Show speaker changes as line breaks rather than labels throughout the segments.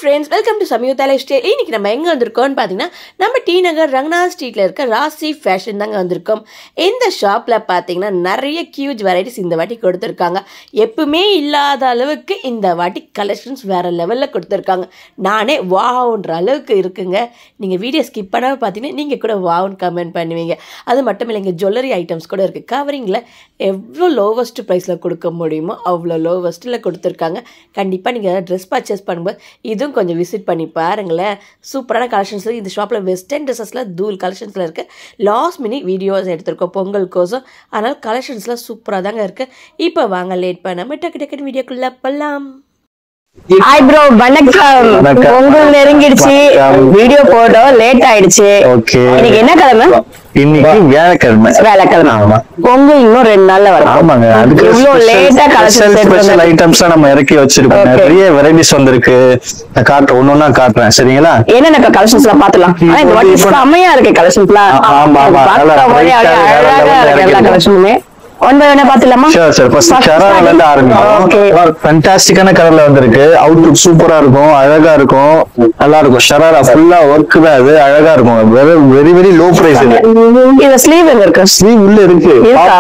friends, welcome to Samyuktha Lifestyle. இன்னைக்கு நம்ம எங்க வந்திருக்கோம்னு பாத்தீங்கன்னா நம்ம டி நகர் ரங்கநாத் ஸ்ட்ரீட்ல இருக்க ராசி ஃபேஷன் தாங்க வந்திருக்கோம். இந்த ஷாப்ல பாத்தீங்கன்னா நிறைய கியூஜ் வெரைட்டிஸ் இந்த வாட்டி கொடுத்துருக்காங்க. எப்பவுமே இல்லாத அளவுக்கு இந்த வாட்டி கலெக்ஷன்ஸ் வேற லெவல்ல கொடுத்துருக்காங்க. நானே வாவ்ன்ற அளவுக்கு இருக்குங்க. நீங்க வீடியோ ஸ்கிப் பண்ணாம பாத்தீங்கன்னா நீங்க கூட வாவ்னு கமெண்ட் பண்ணுவீங்க. அது மட்டும் இல்லைங்க, ஜுவல்லரி ஐட்டம்ஸ் கூட இருக்கு. கவரிங்ல எவ்வளோ லோவஸ்ட் ப்ரைஸ்ல கொடுக்க முடியுமோ அவ்வளோ லோவஸ்ட்ல கொடுத்துருக்காங்க. கண்டிப்பா நீங்க ட்ரெஸ் பர்ச்சேஸ் பண்ணும்போது இதுவும் கொஞ்சம் விசிட் பண்ணி பாருங்களேன். சூப்பரான கலெக்ஷன்ஸ் இந்த ஷாப்பில் வெஸ்டர்ன் ட்ரெஸ்ஸஸில் தூள் கலெக்ஷன்ஸில் இருக்குது. லாஸ்ட் மினிட் வீடியோஸ் எடுத்திருக்கோம் பொங்கலுக்கோசம். அதனால் கலெக்ஷன்ஸ்லாம் சூப்பராக தாங்க இருக்குது. இப்போ வாங்க லேட் பண்ணாமல் டக்கு வீடியோக்குள்ளே போகலாம்.
ஹாய் ப்ரோ, வணக்கம். பொங்கல் நெருங்கிடுச்சு, வீடியோ போட்டோம் லேட் ஆயிடுச்சு. இன்னைக்கு என்ன கிழமை?
இன்னைக்கு வியாழக்கிழமை.
பொங்கல் இன்னும் 2 நாள்ல வரும்.
ஆமாங்க, அதுக்கு
இவ்வளவு லேட்டா
ஸ்பெஷல் ஐட்டம்ஸ் நம்ம இறக்கி வச்சிருக்கோம். நிறைய வெரைட்டிஸ் வந்திருக்கு. காட்டுறேன், ஒன்னொன்னா காட்டுறேன். சரிங்களா?
என்னென்ன கலெக்ஷன்ஸ் எல்லாம் பாத்துலாம். இந்த வாட்டி செமையா இருக்கு கலெக்ஷன்ஸ்லாம்.
ஆமா ஆமா,
எல்லா கலெக்ஷனுமே
ஃபேண்டாஸ்டிக்கான கலர்ல வந்திருக்கு. அவுட்லுக் சூப்பரா இருக்கும், அழகா இருக்கும், நல்லா இருக்கும். ஷராரா ஃபுல்லா ஒர்க் தான், அது அழகா இருக்கும். Very very low price.
இது ஸ்லீவ் எங்க இருக்கு?
ஸ்லீவ் உள்ள இருக்கு,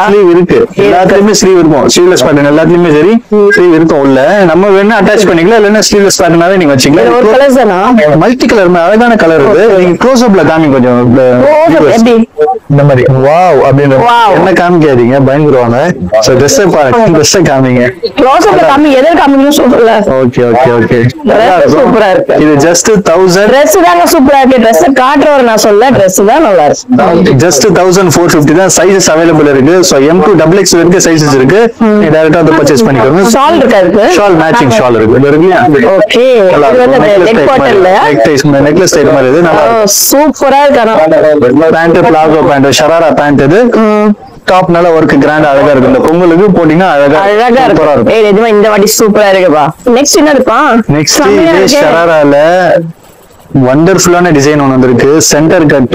ஸ்லீவ் இருக்கு. எல்லாத்துலயுமே ஸ்லீவ் இருக்கும். ஸ்லீவ்லெஸ் பேட்டர்ன் எல்லாத்துலயுமே சரி ஸ்லீவ் இருக்கும் உள்ள. நம்ம வேணா அட்டாச் பண்ணிக்கலாம், இல்லன்னா ஸ்லீவ்லெஸ் பேட்டர்னாவே நீங்க வச்சுக்கலாம்.
ஒரு கலர் தானா?
மல்டி கலர் அழகான கலர் இது. நீங்க க்ளோஸ் அப்ல காமி கொஞ்சம் இந்த மாதிரி வாவ் அப்படின்னு என்ன காமிக்காதீங்க, பயந்துருவாங்க. சோ ட்ரெஸ் பாருங்க, ட்ரெஸ் காமிங்க.
க்ளோஸ் அப்ல காமி, எதோ காமிங்க சொல்றல.
ஓகே ஓகே ஓகே,
சூப்பரா இருக்கு.
இது ஜஸ்ட் 1000.
Dress தாங்க சூப்பரா இருக்கு. Dress காட்றவர் நான் சொல்ல, Dress தான் நல்லா இருக்கு.
ஜஸ்ட் 1450 தான். சைஸஸ் அவேலபிள் இருக்கு. சோ M to XXX வரைக்கும் சைஸஸ் இருக்கு. நீங்க டைரக்டா வந்து பர்சேஸ் பண்ணிக்கோங்க.
ஷால் இருக்கா? இருக்கு
ஷால், மேட்சிங் ஷால் இருக்கு. இது இருக்குல.
ஓகே, இது வந்து நெக் பாட்டல்ல
நெக்லஸ் டைப் மாதிரி. இது நல்லா
சூப்பரா இருக்கு.
Pant, palazzo pant, sharara pant. இது டாப் நல்ல ஒர்க், கிராண்ட், அழகா இருக்கு. இந்த பொங்கலுக்கு போட்டீங்கன்னா அழகா இருக்கும்.
ஏய் நிஜமா இந்த வாட்டி சூப்பரா இருக்குப்பா. நெக்ஸ்ட் என்ன இருப்பா?
நெக்ஸ்ட் இது ஷராரால வண்டர்ஃபுல்லான டிசைன் ஒன்னு வந்திருக்கு. சென்டர் கட்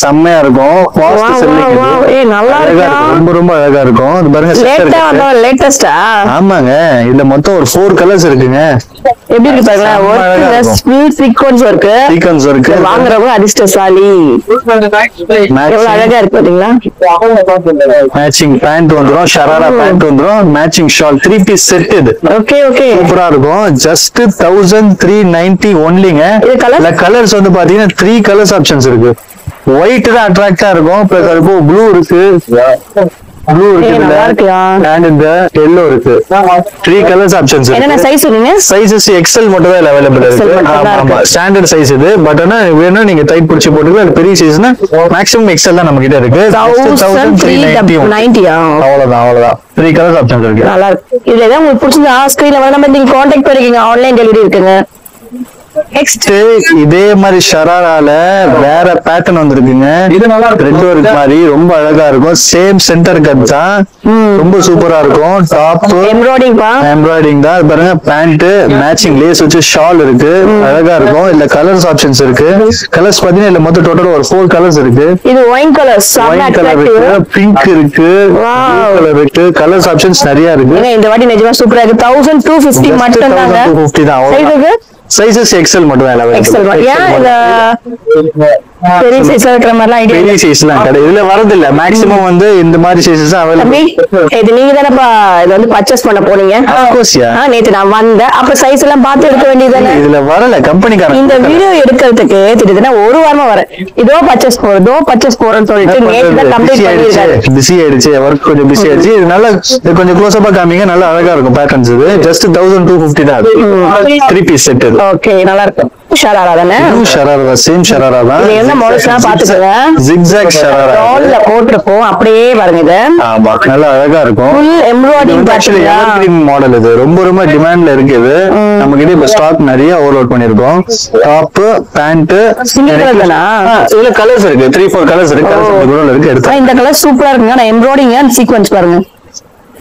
செம்மையா இருக்கும். Fast selling.
ஏய் நல்லா இருக்கு.
ரொம்ப ரொம்ப அழகா இருக்கும். இது பாருங்க, சென்டர் கட்
லேட்டஸ்டா.
ஆமாங்க, இதுல மொத்தம் ஒரு 4 கலர்ஸ் இருக்குங்க.
எப்படி இருக்கு பாருங்க. ஒர்க் ஸ்வீட் சீக்வென்ஸ் இருக்கு.
சீக்வென்ஸ் இருக்கு.
வாங்குறவங்க அதிர்ஷ்டசாலி. எவ்வளவு அழகா இருக்கு பாத்தீங்களா?
மேட்சிங் பேண்ட் வந்துரும், ஷராரா பேண்ட் வந்துரும், மேட்சிங் ஷால், 3 பீஸ் செட். இது
ஓகே ஓகே,
சூப்பரா இருக்கும். ஜஸ்ட் 1390 ஒன்லிங்க. இது கலர்ஸ் வந்து பாத்தீங்கன்னா 3 கலர்ஸ் ஆப்ஷன்ஸ் இருக்கு. ஒயிட் தான் அட்ராக்டா இருக்கும். பிளஸ் அதுக்கு ப்ளூ இருக்கு, ப்ளூ இருக்கு, அண்ட் இந்த yellow இருக்கு. 3 கலர்ஸ் ஆப்ஷன்ஸ் இருக்கு.
என்ன சைஸ் சொல்லுங்க?
சைஸஸ் XL மட்டும் தான் அவேலபிள் இருக்கு. ஆமா, ஸ்டாண்டர்ட் சைஸ் இது. பட் ஆனா வேணா நீங்க டைட் பிடிச்சு போட்டுக்கலாம். அது பெரிய சைஸ்னா மேக்ஸிமம் XL தான் நம்ம கிட்ட இருக்கு. 1390. அவ்வளவுதான். 3 கலர்ஸ் ஆப்ஷன்ஸ் இருக்கு. நல்லா இருக்கு.
இதுல ஏதாவது உங்களுக்கு பிடிச்சிருந்தா ஸ்கிரீன்ல வர நம்பர் நீங்க கான்டாக்ட் பண்ணிக்கங்க. ஆன்லைன் டெலிவரி இருக்குங்க.
நெக்ஸ்ட் இதே மாதிரி ஷராரால வேற பேட்டர்ன் வந்திருக்குங்க. இது நல்லா ரெட் ஒர்க் மாதிரி ரொம்ப அழகா இருக்கும். சேம் சென்டர் கட் தான், ரொம்ப சூப்பரா இருக்கும். டாப் எம்ப்ராய்டிங் தான். பாருங்க, பேண்ட் மேட்சிங் லேஸ் வச்சு ஷால் இருக்கு, அழகா இருக்கும். இல்ல கலர்ஸ் ஆப்ஷன்ஸ் இருக்கு. கலர்ஸ் பாத்தீங்கன்னா இல்ல மொத்தம் டோட்டல் ஒரு 4 கலர்ஸ் இருக்கு.
இது ஒயின் கலர்
இருக்கு, பிங்க் இருக்கு, கலர் இருக்கு. கலர்ஸ் ஆப்ஷன்ஸ் நிறைய இருக்கு.
இந்த வாட்டி நிஜமா சூப்பரா இருக்கு. 1250 மட்டும் தாங்க.
250 தான். சைஸஸ் XL மட்டும் தான் அவைலபிள்.
ஏன் இந்த பெரிய சைஸ்ல இருக்கிற மாதிரி எல்லாம்
பெரிய சைஸ்லாம் கிடையாது. இதுல வரது இல்ல. மேக்ஸிமம் வந்து இந்த மாதிரி சைஸஸ் தான் அவைலபிள்.
இது நீங்க தானப்பா இது வந்து பர்ச்சேஸ் பண்ண போனீங்க?
Of course yeah.
நேத்து நான் வந்தேன். அப்ப சைஸ் எல்லாம் பார்த்து எடுக்க வேண்டியதானே?
இதுல வரல கம்பெனிக்காரங்க.
இந்த வீடியோ எடுக்கிறதுக்கு திடீர்னு ஒரு வாரமா வரேன். இதோ பர்ச்சேஸ் போறேன்னு சொல்லிட்டு நேத்து தான் கம்ப்ளீட் பண்ணிருக்காரு.
பிஸி ஆயிடுச்சு, வர்க் கொஞ்சம் பிஸி ஆயிடுச்சு. இது நல்லா கொஞ்சம் க்ளோஸ் அப்பா காமிங்க. நல்லா அழகா இருக்கும் பேட்டர்ன்ஸ். இது ஜஸ்ட் 1250 தான். 3 பீஸ் செட். இது
ஓகே, நல்லா இருக்கும். ஷராரா தானே?
ஷராரா தான், சேம் ஷராரா தான்.
இது என்ன மாடல்ஸ்னா பாத்துக்கங்க.
zigzag ஷராரா
ரோல்ல போட்டுறோம். அப்படியே பாருங்க இது.
ஆமா, நல்லா அழகா இருக்கும்.
Full embroidering pattern.
Evergreen model இது. ரொம்ப ரொம்ப டிமாண்ட்ல இருக்கு இது. நம்ம கிட்ட இப்ப ஸ்டாக் நிறைய ஓவர்லோட் பண்ணிருக்கோம். டாப், பேண்ட்,
சிங்கிள் கலர் தானா?
இதுல கலர்ஸ் இருக்கு. 3-4 கலர்ஸ் இருக்கு. கலர்ஸ் இருக்கு, எடுத்து.
இந்த கலர் சூப்பரா இருக்குங்க. நான் எம்ப்ராய்டிங் அண்ட் சீக்வென்ஸ் பாருங்க.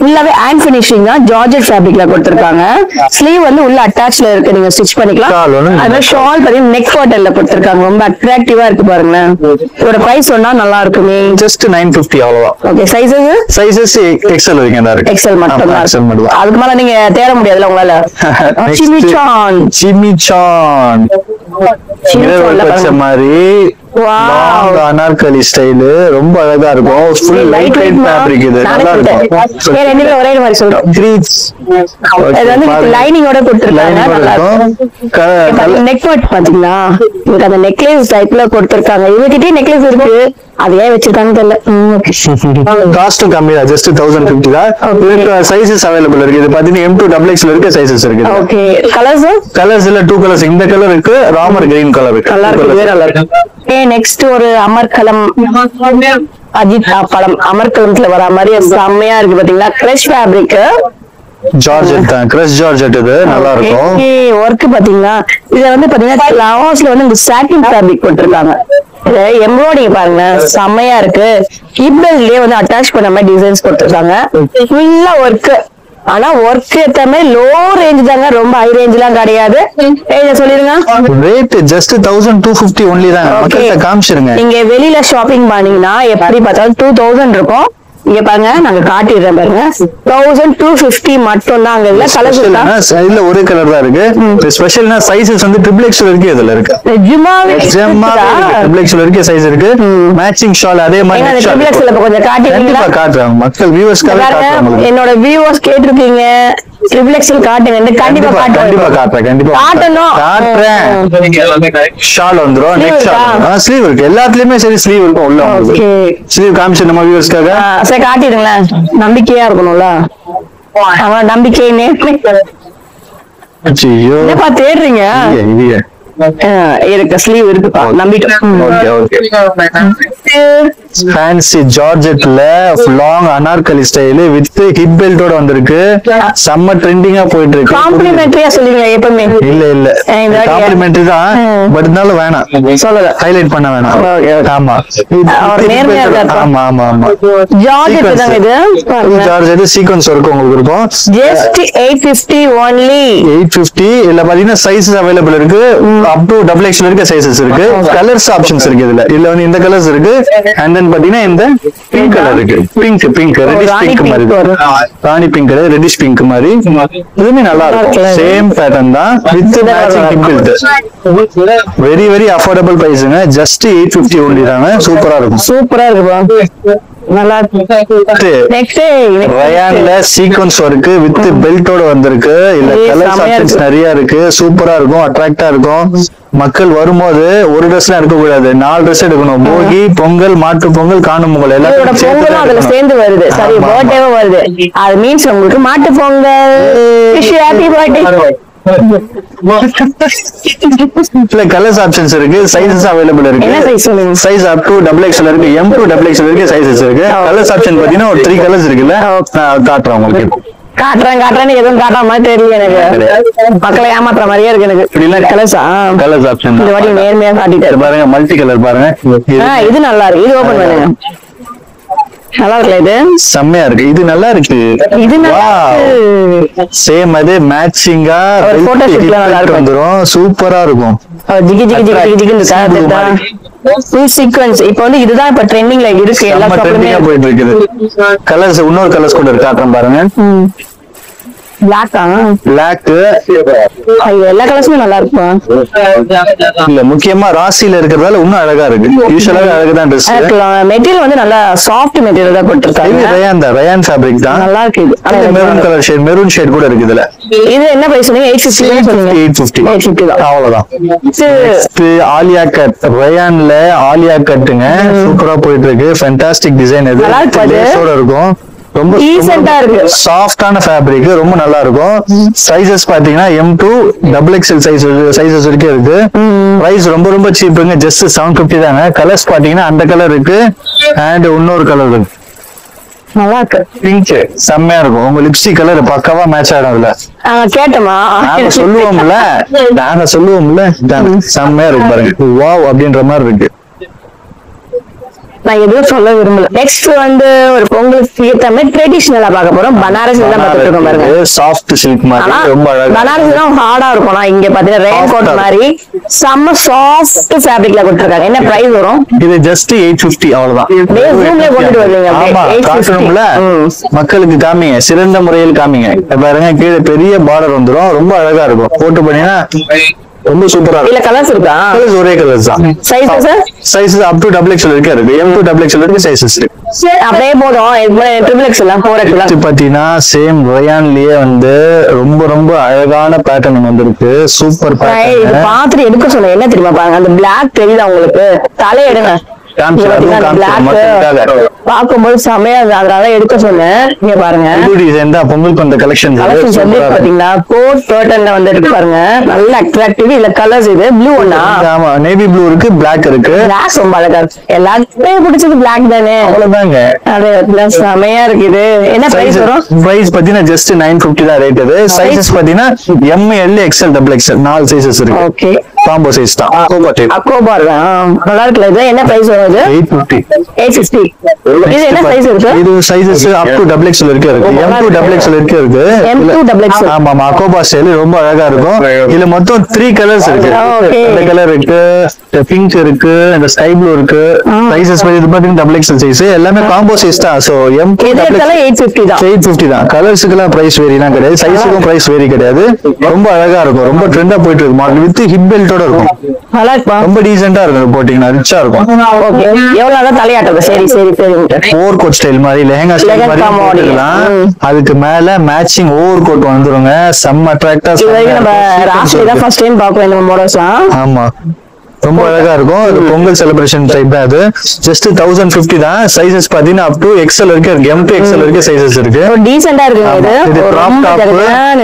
ஃபுல்லாவே ஹேண்ட் ஃபினிஷிங் தான், ஜார்ஜெட் ஃபேப்ரிக்ல கொடுத்திருக்காங்க. ஸ்லீவ் வந்து உள்ள அட்டாச்ல இருக்கு, நீங்க ஸ்டிச் பண்ணிக்கலாம். அதே ஷால் பாத்தீங்கன்னா நெக் பாட்டல்ல கொடுத்திருக்காங்க, ரொம்ப அட்ராக்டிவா இருக்கு பாருங்களேன். இதோட பிரைஸ் சொன்னா நல்லா இருக்குமே.
ஜஸ்ட் 950 அவ்வளவுதான்.
ஓகே, சைஸஸ்
எக்ஸல் வரைக்கும் தான் இருக்கு.
எக்ஸல் மட்டும் தான், அதுக்கு மேல நீங்க தேட முடியாதுல உங்களால.
சிமிச்சான் மாதிரி அனார்கலி ஸ்டைல் ரொம்ப அழகா இருக்கும். ஃபுல் லைட் வெயிட் ஃபேப்ரிக், இது நல்லா இருக்கும்.
ரெண்டுமே ஒரே மாதிரி சொல்றோம். இது வந்து லைனிங்கோட கொடுத்திருக்காங்க, நல்லா இருக்கும். நெக் பாட் பாத்தீங்களா, உங்களுக்கு அந்த நெக்லேஸ் டைப்ல கொடுத்திருக்காங்க. இவகிட்டே நெக்லேஸ் இருக்கு, அது ஏன் வச்சிருக்காங்க தெரியல.
காஸ்டும் கம்மி தான், ஜஸ்ட் 1050 தான். இதுக்கு சைஸஸ் அவைலபிள் இருக்கு. இது பாத்தீங்கன்னா M2 XXL இருக்கு, சைஸஸ் இருக்கு.
ஓகே, கலர்ஸ்ல 2 கலர்ஸ், இந்த கலர் இருக்கு, ராமர் கிரீன் கலர் இருக்கு. நல்லா இருக்கு, நல்லா இருக்கு. நெக்ஸ்ட் ஒரு அமர்கலம், அஜித் படம் அமர்கலம்ல வர மாதிரி செம்மையா இருக்கு பாத்தீங்களா. கிரஷ் ஃபேப்ரிக்,
ஜார்ஜெட் தான், கிரஷ் ஜார்ஜெட், இது நல்லா இருக்கும்.
ஒர்க் பாத்தீங்களா, இத வந்து பாத்தீங்கன்னா லாவாஸ்ல வந்து இந்த சாட்டின் ஃபேப்ரிக் போட்டிருக்காங்க. எம்ப்ராய்டிங் பாருங்க, செம்மையா இருக்கு. ஹிப்லயே வந்து அட்டாச் பண்ண மாதிரி டிசைன்ஸ் கொடுத்திருக்காங்க. ஃபுல்லா ஒர்க், ஆனா ஒர்க் ஏத்த மாதிரி லோ ரேஞ்ச் தாங்க, ரொம்ப ஹை ரேஞ்ச் எல்லாம் கிடையாது. சொல்லிருங்க
ரேட் ஜஸ்ட் 1250 ஒன்லி தான். மக்கள்கிட்ட காமிச்சிருங்க.
நீங்க வெளியில ஷாப்பிங் பண்ணீங்கன்னா எப்படி பார்த்தாலும் 2000 இருக்கும். இங்க பாருங்க, நாங்க காட்டிடுறேன் பாருங்க, 1250 மட்டும் தான். அங்க இல்ல கலர்ஸ்
இல்ல, ஒரே கலர் தான் இருக்கு. ஸ்பெஷல்னா சைஸஸ் வந்து XXL இருக்கு, இதுல இருக்கு. XXL இருக்கு, சைஸ் இருக்கு. மேட்சிங் ஷால் அதே மாதிரி
XXL கொஞ்சம் காட்டுறீங்களா?
காட்டுறாங்க மக்கள் வியூவர்ஸ்க்காக காட்டுறாங்க.
என்னோட வியூவர்ஸ் கேட்டிருக்கீங்க XXL காட்டுங்க, கண்டிப்பா
காட்டுறேன். ஷால் வந்துரும், நெக்ஸ்ட் ஷால், ஸ்லீவ் இருக்கு. எல்லாத்துலயுமே சரி ஸ்லீவ் இருக்கும் உள்ள. ஸ்லீவ் காமிச்சு நம்ம வியூவர்ஸ்க்காக
சரி காட்டிடுங்களேன், நம்பிக்கையா இருக்கணும்ல. அவன் நம்பிக்கையே என்னப்பா தேடுறீங்க? இருக்கு, ஸ்லீவ் இருக்குப்பா, நம்பிட்டோம்.
ஃபேன்சி ஜார்ஜெட்ல long Anarkali style with hip பெல்ட்டோட வந்திருக்கு. செம்ம ட்ரெண்டிங்கா போயிட்டு இருக்கு.
காம்ப்ளிமெண்டரியா சொல்லுவீங்க எப்பவுமே?
இல்ல காம்ப்ளிமெண்டரி தான், பட் இருந்தாலும் வேணாம், சொல்லல ஹைலைட் பண்ண வேணாம். ஆமா ஆமா ஆமா ஆமா,
ஜார்ஜெட் தான் இது.
ஜார்ஜெட் சீக்வென்ஸ் ஒர்க் உங்களுக்கு இருக்கும்.
Just 850 only.
850 இல்ல பாத்தீங்கன்னா சைஸஸ் அவைலபிள் இருக்கு. அப் டு XXL இருக்க சைஸஸ் இருக்கு. கலர்ஸ் ஆப்ஷன்ஸ் இருக்கு இதுல. இதுல வந்து இந்த கலர்ஸ் இருக்கு. அண்ட் தென் பாத்தீங்கன்னா இந்த பிங்க் கலர் இருக்கு. பிங்க் ரெடிஷ் பிங்க் மாதிரி, ராணி பிங்க் ரெடிஷ் பிங்க் மாதிரி. இதுமே நல்லா இருக்கும். சேம் பேட்டர்ன் தான் with matching hip belt. Very very affordable பிரைஸ்ங்க. ஜஸ்ட் 850 only தாங்க. சூப்பரா இருக்கும்.
சூப்பரா இருக்கு. நல்லா இருக்கு. நெக்ஸ்ட்
ரயான்ல சீக்வென்ஸ் ஒர்க் வித் பெல்ட்டோட வந்திருக்கு. இல்ல கலர்ஸ் ஆப்ஷன்ஸ் நிறைய இருக்கு. சூப்பரா இருக்கும், அட்ராக்டா இருக்கும். மக்கள் வரும்போது ஒரு ட்ரெஸ்ல எடுக்க கூடாது, 4 ட்ரெஸ் எடுக்கணும். போகி, பொங்கல், மாட்டு பொங்கல், காணும் பொங்கல்
எல்லாரும் அதுல சேர்ந்து வருது. சரி, பர்த்டேவும் வருது. அது மீன்ஸ் உங்களுக்கு மாட்டு Pongal. Wish you happy birthday.
Colours options இருக்கு. சைஸஸ் அவைலபிள் இருக்கு.
என்ன சைஸ் சொல்லுங்க?
சைஸ் அப் டு XXL இருக்கு, M2 XXL இருக்கு, சைஸஸ் இருக்கு. கலர்ஸ் ஆப்ஷன் பாத்தீங்கன்னா ஒரு 3 கலர்ஸ் இருக்குல்ல, காட்டுறேன் உங்களுக்கு.
காட்டுறேன் எதுவும் காட்டுற மாதிரி தெரியல எனக்கு. மக்களை ஏமாத்துற மாதிரியே இருக்கு எனக்கு. கலர்ஸ்
ஆப்ஷன்
இந்த வாட்டி நேர்மையா காட்டிட்டு
பாருங்க. மல்டி கலர் பாருங்க,
இது நல்லா இருக்கு. இது ஓபன் பண்ணுங்க. நல்லா இருக்குல்ல, இது செம்மையா இருக்கு.
இது நல்லா இருக்கு.
இது
சேம் அதே மேட்சிங்கா
போட்டோ ஷூட்ல நல்லா வந்துரும்.
சூப்பரா இருக்கும்.
ஜிகி ஜிகி ஜிகி ஜிகி ஃபுல் சீக்வென்ஸ். இப்போ வந்து இதுதான் இப்ப ட்ரெண்டிங்ல இருக்கு. எல்லா ஷாப்லயுமே
போயிட்டு இருக்குது. கலர்ஸ் இன்னொரு கலர்ஸ் கூட இருக்கு, காட்டுறேன் பாருங்க.
பிளாக் எல்லா கலர்ஸுமே நல்லா இருக்கும்.
இல்ல முக்கியமா ராசியில இருக்கிறதால இன்னும் அழகா இருக்கு. யூசுவலாவே அழகுதான் ட்ரெஸ்.
மெட்டீரியல் வந்து நல்லா சாஃப்ட் மெட்டீரியல் தான் போட்டுருக்காங்க.
ரயான் ஃபேப்ரிக் தான், நல்லா இருக்கு. Maroon colour shade, maroon shade கூட இருக்கு இதுல.
இது என்ன பிரைஸ் சொன்னீங்க? 850 தான்.
அவ்வளவுதான். ஆலியா கட், ரயான்ல ஆலியா கட்டுங்க, சூப்பரா போயிட்டு இருக்கு. Fantastic design. இது லேஸோட இருக்கும். ரொம்ப
டீசென்ட்டா இருக்கு.
சாஃப்டான ஃபேப்ரிக், ரொம்ப நல்லா இருக்கும். சைஸஸ் பாத்தீங்கன்னா M2 XXL சைஸஸ் வரைக்கும் இருக்கு. பிரைஸ் ரொம்ப ரொம்ப சீப்புங்க. ஜஸ்ட் 750 தாங்க. கலர்ஸ் பாத்தீங்கன்னா அந்த கலர் இருக்கு அண்ட் இன்னொரு கலர் இருக்கு.
நல்லா இருக்கு.
பிங்க் செம்மையா இருக்கும். உங்க லிப்ஸ்டிக் கலர் பக்காவா மேட்ச் ஆகும். இல்ல
கேட்டமா
நாங்க சொல்லுவோம்ல செம்மையா இருக்கு பாருங்க. வாவ் அப்படின்ற மாதிரி இருக்கு.
நான் எதுவும் சொல்ல விரும்பல. நெக்ஸ்ட் வந்து ஒரு பொங்கலுக்கு ஏத்த மாதிரி ட்ரெடிஷனலா பார்க்க போறோம். பனாரஸ் தான் பார்த்துட்டு இருக்கோம் பாருங்க.
சாஃப்ட் சில்க் மாதிரி ரொம்ப அழகா.
பனாரஸ் தான் ஹார்டா இருக்கும். நான் இங்க பாத்தீங்கன்னா ரெயின் கோட் மாதிரி செம்ம சாஃப்ட் ஃபேப்ரிக்ல கொடுத்திருக்காங்க. என்ன பிரைஸ் வரும்?
இது ஜஸ்ட் 850 அவ்வளவுதான்.
ஜூம்ல கொண்டுட்டு வருவீங்க.
ஆமா, காட்டணும்ல மக்களுக்கு காமிங்க, சிறந்த முறையில் காமிங்க. பாருங்க கீழே பெரிய பார்டர் வந்துரும், ரொம்ப அழகா இருக்கும். போட்டு பண்ணீங்கன்னா ரொம்ப சூப்பரா இருக்கும்.
இல்ல கலர்ஸ் இருக்கா?
கலர்ஸ் ஒரே கலர்ஸ் தான்.
Sizes
sizes up to XXL வரைக்கும் இருக்கு. M to XXL வரைக்கும் சைஸஸ் இருக்கு.
அப்படியே போதும். XXL எல்லாம் 4XL
பாத்தீங்கன்னா சேம் ரயான்லயே வந்து ரொம்ப ரொம்ப அழகான பேட்டர்ன் வந்திருக்கு. சூப்பர்
இது
பேட்டர்ன்.
பாத்துட்டு எடுக்க சொன்னேன். என்ன தெரியுமா பாருங்க, அந்த பிளாக் தெரியுதா உங்களுக்கு? தலை எடுங்க. பாக்கும்போது செமையா அதனால எடுக்க சொன்னேன். இங்க பாருங்க
பொங்கலுக்கு வந்த கலெக்ஷன்
பாத்தீங்கன்னா கோட் பேட்டர்ன்ல வந்து இருக்கு பாருங்க. நல்ல அட்ராக்டிவ். இல்ல கலர்ஸ் இது ப்ளூ ஒண்ணா?
ஆமா, நேவி ப்ளூ இருக்கு, பிளாக் இருக்கு.
பிளாக் ரொம்ப அழகா இருக்கு. எல்லாருக்குமே பிடிச்சது பிளாக் தானே.
அவ்வளவுதாங்க.
அது செமையா இருக்கு. இது என்ன பிரைஸ் வரும்?
பிரைஸ் பாத்தீங்கன்னா ஜஸ்ட் 950 தான் ரேட். இது சைஸஸ் பாத்தீங்கன்னா M, L, XL, XXL 4 sizes இருக்கு.
ஓகே,
காம்போ சைஸ் தான்.
அக்கோபா நல்லா இருக்குல்ல. இது என்ன பிரைஸ் வரும்? இது 850. இது என்ன சைஸ் இருக்கு?
இது சைஸஸ் அப் டு XXL இருக்கு. M to XXL இருக்கு.
M to XXL.
ஆமா, அக்கோபா ஸ்டைல் ரொம்ப அழகா இருக்கும். இதுல மொத்தம் 3 கலர்ஸ் இருக்கு. இந்த கலர் இருக்கு, பிங்க் இருக்கு, இந்த ஸ்கை ப்ளூ இருக்கு. சைஸஸ் இது பாத்தீங்கன்னா XXL சைஸ். எல்லாமே காம்போ சைஸ் தான். சோ M to XXL 850 தான். 850 தான். கலர்ஸ்க்குலாம் பிரைஸ் வேரிலாம் கிடையாது, சைஸுக்கும் பிரைஸ் வேரி கிடையாது. ரொம்ப அழகா இருக்கும். ரொம்ப ட்ரெண்டா போயிட்டு இருக்கு மாடல். வித் ஹிப் பெல்ட்டோட இருக்கும். ரொம்ப டீசென்ட்டா இருக்கும். போட்டீங்கன்னா ரிச்சா இருக்கும்.
ஓகே, எவ்வளவு தலையாட்டது? சரி சரி சரி.
ஓவர் கோட் ஸ்டைல் மாதிரி, லெஹங்கா ஸ்டைல் மாதிரி போட்டுக்கலாம். அதுக்கு மேல மேட்சிங் ஓவர் கோட் வந்துருங்க. செம்ம அட்ராக்டா.
நம்ம ராசில தான் ஃபர்ஸ்ட் டைம் பாக்குறோம் இந்த மாடல்ஸ்லாம்.
ஆமா, ரொம்ப அழகா இருக்கும். இது பொங்கல் செலிப்ரேஷன் டைப் தான். அது ஜஸ்ட் 1050 தான். சைஸஸ் பாத்தீங்கன்னா அப் டு XL வரைக்கும் இருக்கு. M to XL வரைக்கும் சைஸஸ் இருக்கு.
டீசென்ட்டா இருக்குங்க. இது
டாப் டாப்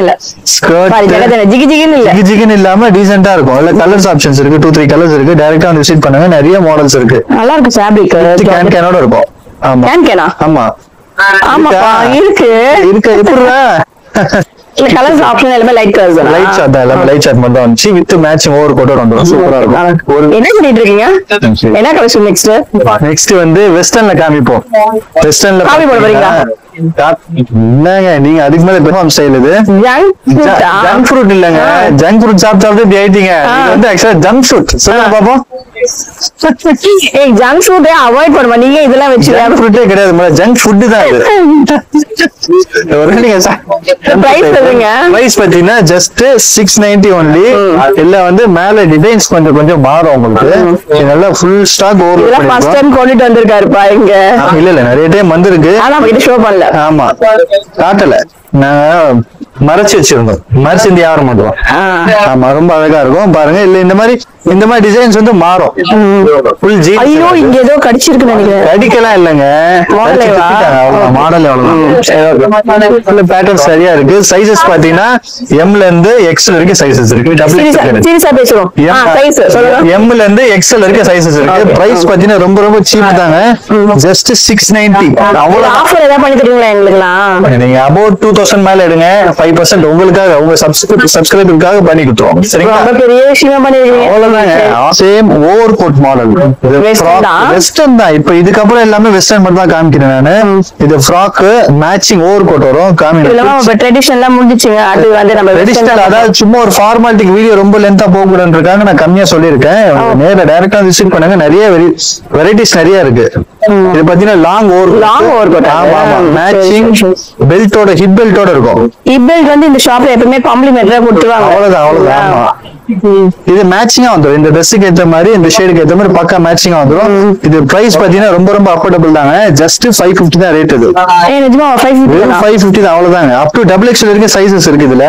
இல்ல
ஸ்கர்ட்
ஜிகி ஜிகின்னு இல்ல,
ஜிகி ஜிகின்னு இல்லாம டீசென்ட்டா இருக்கும். இல்ல கலர்ஸ் ஆப்ஷன்ஸ் இருக்கு. 2-3 கலர்ஸ் இருக்கு. டைரக்டா வந்து விசிட் பண்ணுங்க. நிறைய மாடல்ஸ் இருக்கு.
நல்லா இருக்கு. ஃபேப்ரிக்
கேனோட இருக்கும். ஆமா,
கேனா?
ஆமா
ஆமாப்பா இருக்கு.
எப்படிடா
இந்த கலர்ஸ் ஆப்ஷன் எல்லாமே லைட் கலர்ஸ் தான்.
லைட் சார்ட் எல்லாமே லைட் சார்ட் மட்டும் வந்துச்சு. வித் மேட்சிங் ஓவர் கோட்டோட வந்துரும். சூப்பரா இருக்கும்.
என்ன பண்ணிட்டு இருக்கீங்க? என்ன கலெக்ஷன் நெக்ஸ்ட்
வந்து வெஸ்டர்ன்ல காமிப்போம். வெஸ்டர்ன்ல
காமி போட போறீங்களா?
என்னங்க நீங்க அதுக்கு மேல பெர்ஃபார்ம் ஸ்டைல் இது. ஜங்க் ஃப்ரூட் இல்லங்க. ஜங்க் ஃப்ரூட் சாப்பிட்டு இப்படி ஆயிட்டீங்க. இது வந்து ஆக்சுவலா ஜங்க் ஃப்ரூட். சொல்லுங்க பாப்போம்.
ஏய், ஜங்க் ஃபுட் அவாய்ட் பண்ணுமா நீங்க? இதெல்லாம் வச்சு
ஜங்க் ஃப்ரூட்டே கிடையாது, ஜங்க் ஃபுட் தான் இது.
பிரைஸ் சொல்லுங்க.
பிரைஸ் பாத்தீங்கன்னா ஜஸ்ட் 690 ஒன்லி. இல்ல வந்து மேல டிசைன்ஸ் கொஞ்சம் கொஞ்சம் மாறும் உங்களுக்கு. நல்லா ஃபுல் ஸ்டாக் ஓவர்.
இதெல்லாம் ஃபர்ஸ்ட் டைம் கொண்டுட்டு வந்திருக்காருப்பா இங்க.
இல்ல நிறைய டைம் வந்திருக்கு.
ஆனா இது ஷோ பண்ணல.
ஆமா, காட்டல. நான் மறைச்சு வச்சிருந்தோம். மறைச்சு இந்த வியாபாரம் பண்ணுவோம். ஆமா, ரொம்ப அழகா இருக்கும். பாருங்க. இல்ல இந்த மாதிரி டிசைன்ஸ் வந்து மாறும். Full jeans.
ஐயோ, இங்க ஏதோ கடிச்சிருக்கு நினைக்கிறேன்.
கடிக்கலாம் இல்லங்க. மாடல் அவ்வளவுதான். பேட்டர்ன் சரியா இருக்கு. சைஸஸ் பாத்தீங்கன்னா M ல இருந்து XL வரைக்கும் சைஸஸ் இருக்கு.
சீரியஸா பேசுறோம். சைஸ் சொல்லுங்க.
M ல இருந்து XL வரைக்கும் சைஸஸ் இருக்கு. பிரைஸ் பாத்தீங்கன்னா ரொம்ப ரொம்ப சீப் தாங்க. ஜஸ்ட் 690.
அவ்வளவு ஆஃபர் ஏதாவது பண்ணி தருவீங்களா எங்களுக்குலாம்?
நீங்க அபவுட் 2000 மேல எடுங்க. 5% உங்களுக்காக, உங்க சப்ஸ்கிரைபருக்காக பண்ணி கொடுத்துருவோம். சரிங்களா?
ரொம்ப பெரிய விஷயமா பண்ணிருக்கீங்க.
அவ்வளவுதாங்க. Same over coat model. Western தான். இப்ப இதுக்கப்புறம் எல்லாமே வெஸ்டர்ன் மட்டும் தான் காமிக்கிறேன் நானு. இது ஃப்ராக் மேட்சிங் ஓவர் கோட் வரும். காமிக்கிறேன்.
ட்ரெடிஷனலா முடிஞ்சிச்சுங்க. அது வந்து நம்ம
ட்ரெடிஷனல், அதாவது சும்மா ஒரு ஃபார்மாலிட்டிக்கு வீடியோ ரொம்ப லென்த்தா போக கூடாதுன்றதுக்காக நான் கம்மியா சொல்லியிருக்கேன். நேரா டைரக்டா விசிட் பண்ணுங்க. நிறைய வெரைட்டிஸ் நிறைய இருக்கு. இது பாத்தீங்கன்னா லாங் ஓவர் கோட். ஆமா ஆமா, மேட்சிங் பெல்ட்டோட ஹிப் பெல்ட்டோட இருக்கும்.
ஹிப் பெல்ட் வந்து இந்த ஷாப்ல எப்பவுமே காம்ப்ளிமெண்டரியா கொடுத்துருவாங்க.
அவ்வளவுதான். ஆமா, இது மேட்சிங்கா வந்துரும். இந்த ட்ரெஸ்ஸுக்கு ஏத்த மாதிரி, இந்த ஷேடுக்கு ஏத்த மாதிரி பக்கா மேட்சிங்கா வந்துரும். இது பிரைஸ் பாத்தீங்கன்னா ரொம்ப ரொம்ப அஃபோர்டபிள் தாங்க. ஜஸ்ட் 550 தான் ரேட். இது
நிஜமா 550
தான். அவ்வளவுதாங்க. அப் டு XXL வரைக்கும் சைஸஸ் இருக்கு. இதுல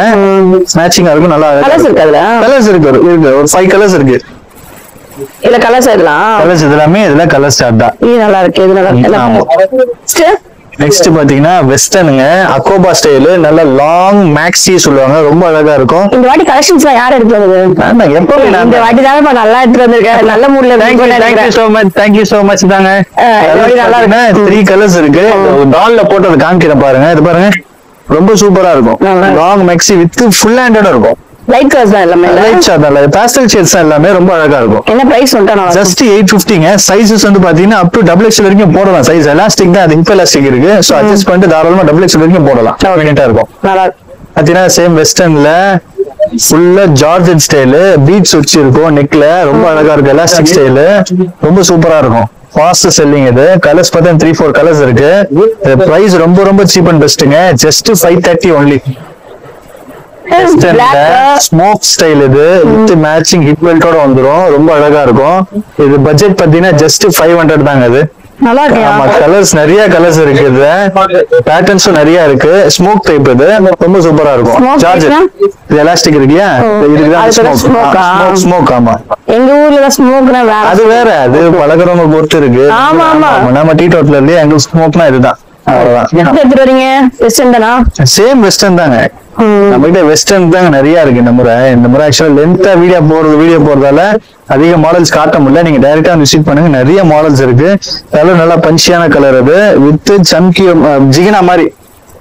மேட்சிங்கா இருக்கும். நல்லா
கலர்ஸ் இருக்கு. அதுல கலர்ஸ்
இருக்கு. ஒரு 5 கலர்ஸ் இருக்கு.
இல்ல கலர்ஸ்
எல்லாமே இதுல கலர் ஸ்டார்ட் தான்.
இது நல்லா இருக்கு. இது நல்லா இருக்கு.
நெக்ஸ்ட் பாத்தீங்கன்னா வெஸ்டர்னுங்க. அக்கோபா ஸ்டைல். நல்ல லாங் மேக்ஸி சொல்லுவாங்க. ரொம்ப அழகா இருக்கும்.
இந்த வாட்டி கலெக்ஷன்ஸ் யார் எடுத்து வந்தது? இந்த வாட்டி தானே நல்லா எடுத்து வந்திருக்கேன். நல்ல மூட்ல.
தேங்க்யூ சோ மச் தாங்க. நல்லா இருக்கு. 3 கலர்ஸ் இருக்கு. டால்ல போட்டு காமிக்கிறேன் பாருங்க. இது பாருங்க, ரொம்ப சூப்பரா இருக்கும். லாங் மேக்ஸி வித் ஃபுல் ஹேண்டோட இருக்கும்.
லைட் கலர்ஸ் தான் எல்லாமே இல்ல?
லைட் ஷார்ட் தான், பேஸ்டல் ஷேட்ஸ் தான் எல்லாமே ரொம்ப அழகா இருக்கும்.
என்ன பிரைஸ் சொல்லிட்டா நல்லா இருக்கும்?
ஜஸ்ட் 850ங்க. சைஸஸ் வந்து பாத்தீங்கன்னா அப் டு டபுள் எக்ஸ்எல் வரைக்கும் போடலாம். சைஸ் எலாஸ்டிக் தான், அது ஹிப் எலாஸ்டிக் இருக்கு. சோ அட்ஜஸ்ட் பண்ணிட்டு தாராளமா டபுள் எக்ஸ்எல் வரைக்கும் போடலாம். கன்வீனியன்ட்டா இருக்கும்.
நல்லா இருக்கும்.
பாத்தீங்கன்னா சேம் வெஸ்டர்ன்ல ஃபுல்லா ஜார்ஜெட் ஸ்டைலு, பீட்ஸ் வச்சு இருக்கும் நெக்ல, ரொம்ப அழகா இருக்கும். எலாஸ்டிக் ஸ்டைலு ரொம்ப சூப்பரா இருக்கும். ஃபாஸ்ட் செல்லிங் இது. கலர்ஸ் பார்த்தா 3-4 கலர்ஸ் இருக்கு. பிரைஸ் ரொம்ப ரொம்ப சீப் அண்ட் பெஸ்ட்டுங்க. Just 530 only. ஸ்மோக் ஸ்டைல் இது வித் மேட்சிங் ஹிப் பெல்ட்டோட வந்துரும். ரொம்ப அழகா இருக்கும். இது பட்ஜெட் பாத்தீங்கன்னா ஜஸ்ட் 500 தாங்க. அது
நல்லா
ஆமா,
இருக்கு.
கலர்ஸ் நிறைய கலர்ஸ் இருக்கு. இதுல பேட்டர்ன்ஸும் நிறைய இருக்கு. ஸ்மோக் டைப் இது ரொம்ப சூப்பரா இருக்கும்.
Smoke
சார்ஜர்
type-னா?
இது எலாஸ்டிக் இருக்குயா, இதுதான்
அது பேரு smoke-ஆ?
ஸ்மோக். ஆமா,
எங்க ஊர்ல ஸ்மோக்னா வேற.
அது வேற, அது பழகிறவங்க பொறுத்து இருக்கு.
ஆமா, ஆமா.
நம்ம டீ டோட்ல இருந்து எங்களுக்கு ஸ்மோக்னா இதுதான். அவ்வளவுதான்.
எப்படி எடுத்துட்டு வரீங்க? வெஸ்டர்ன் தானா?
சேம் வெஸ்டர்ன் தாங்க. நம்ம கிட்ட வெஸ்டர்ன் தாங்க நிறைய இருக்கு. இந்த முறை ஆக்சுவலா லென்த்தா வீடியோ போறதால அதிக மாடல்ஸ் காட்ட முடியல. நீங்க டைரக்டா விசிட் பண்ணுங்க, நிறைய மாடல்ஸ் இருக்கு. கலர் நல்லா பஞ்சியான கலர் அது வித் சம்கி ஜிகினா மாதிரி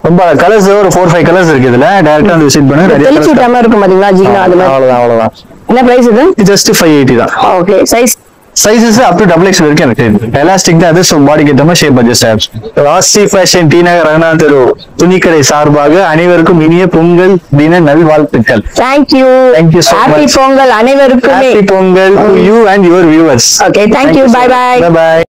ரொம்ப கலர்ஸ் ஒரு 4-5 கலர்ஸ் இருக்கு. இதுல டைரக்டா விசிட் பண்ணுங்க. நிறைய
தெளிச்சு
colours
விட்டாம இருக்கும் பாத்தீங்களா ஜிகினா அது மாதிரி.
அவ்வளவுதான்.
என்ன பிரைஸ் இது?
ஜஸ்ட் 580 தான்.
Okay. Size
sizes up to double X வரைக்கும் இருக்கு. எலாஸ்டிக் தான் அது. ஸோ பாடிக்கு ஏற்ற மாதிரி ஷேப் அட்ஜஸ்ட் ஆகும். ராசி ஃபேஷன் டி நகர் ரங்கநாதன் தெரு துணிக்கடை சார்பாக அனைவருக்கும் இனிய பொங்கல் தின நல்வாழ்த்துக்கள்.
Thank you.
Thank you so
happy
much.
Pongal அனைவருக்குமே.
Happy Pongal to you and your viewers.
Okay, thank you.
so
Bye
much.
bye.
Bye bye.